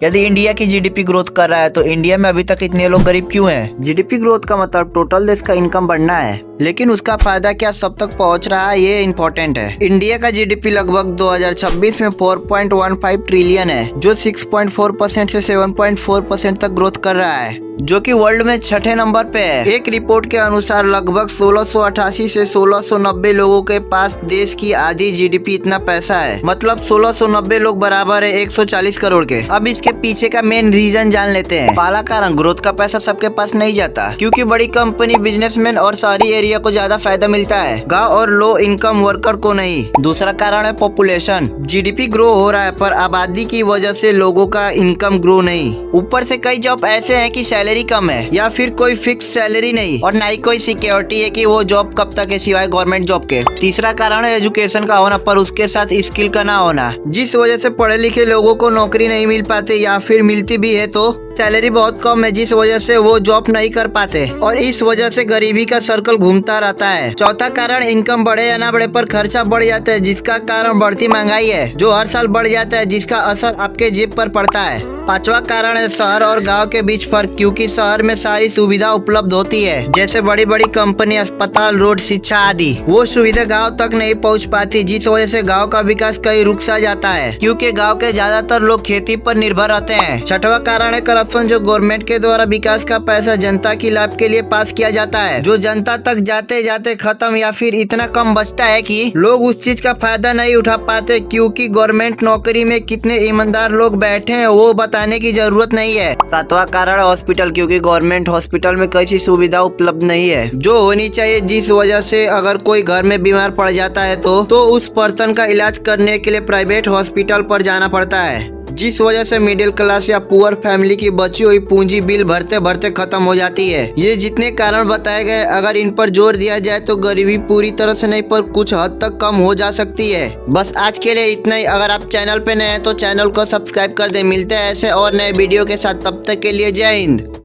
यदि इंडिया की GDP growth कर रहा है तो इंडिया में अभी तक इतने लोग गरीब क्यों हैं? जीडीपी ग्रोथ का मतलब टोटल देश का इनकम बढ़ना है, लेकिन उसका फायदा क्या सब तक पहुंच रहा है, ये इम्पोर्टेंट है। इंडिया का जीडीपी लगभग 2026 में 4.15 ट्रिलियन है, जो 6.4% से 7.4% तक ग्रोथ कर रहा है, जो कि वर्ल्ड में छठे नंबर पे है। एक रिपोर्ट के अनुसार लगभग 1688 से 1690 लोगों के पास देश की आधी जीडीपी इतना पैसा है, मतलब 1690 लोग बराबर है 140 करोड़ के। अब इसके पीछे का मेन रीजन जान लेते हैं। पहला कारण, ग्रोथ का पैसा सबके पास नहीं जाता, क्योंकि बड़ी कंपनी, बिजनेसमैन और शहरी एरिया को ज्यादा फायदा मिलता है, गाँव और लो इनकम वर्कर को नहीं। दूसरा कारण है पॉपुलेशन। जीडीपी ग्रो हो रहा है पर आबादी की वजह से लोगों का इनकम ग्रो नहीं। ऊपर से कई जॉब ऐसे हैं कि सैलरी कम है या फिर कोई फिक्स सैलरी नहीं, और ना ही कोई सिक्योरिटी है कि वो जॉब कब तक है सिवाय गवर्नमेंट जॉब के। तीसरा कारण है एजुकेशन का होना पर उसके साथ स्किल का ना होना, जिस वजह से पढ़े लिखे लोगों को नौकरी नहीं मिल पाती, या फिर मिलती भी है तो सैलरी बहुत कम है, जिस वजह से वो जॉब नहीं कर पाते, और इस वजह से गरीबी का सर्कल घूमता रहता है। चौथा कारण, इनकम बढ़े या ना बढ़े पर खर्चा बढ़ जाता है, जिसका कारण बढ़ती महंगाई है, जो हर साल बढ़ जाता है, जिसका असर आपके जेब पर पड़ता है। पांचवा कारण है शहर और गांव के बीच फर्क, क्योंकि शहर में सारी सुविधा उपलब्ध होती है, जैसे बड़ी बड़ी कंपनी, अस्पताल, रोड, शिक्षा आदि। वो सुविधा गांव तक नहीं पहुंच पाती, जिस वजह से गांव का विकास कहीं रुक सा जाता है, क्योंकि गांव के ज्यादातर लोग खेती पर निर्भर रहते हैं। छठवां कारण है करप्शन, जो गवर्नमेंट के द्वारा विकास का पैसा जनता की लाभ के लिए पास किया जाता है, जो जनता तक जाते जाते खत्म या फिर इतना कम बचता है कि लोग उस चीज का फायदा नहीं उठा पाते, क्योंकि गवर्नमेंट नौकरी में कितने ईमानदार लोग बैठे हैं वो बताने की जरूरत नहीं है। सातवां कारण हॉस्पिटल, क्योंकि गवर्नमेंट हॉस्पिटल में कई सुविधा उपलब्ध नहीं है जो होनी चाहिए, जिस वजह से अगर कोई घर में बीमार पड़ जाता है तो उस पर्सन का इलाज करने के लिए प्राइवेट हॉस्पिटल पर जाना पड़ता है, जिस वजह से मिडिल क्लास या पुअर फैमिली की बची हुई पूंजी बिल भरते भरते खत्म हो जाती है। ये जितने कारण बताए गए, अगर इन पर जोर दिया जाए तो गरीबी पूरी तरह से नहीं पर कुछ हद तक कम हो जा सकती है। बस आज के लिए इतना ही। अगर आप चैनल पे नए हैं तो चैनल को सब्सक्राइब कर दें। मिलते हैं ऐसे और नए वीडियो के साथ, तब तक के लिए जय हिंद।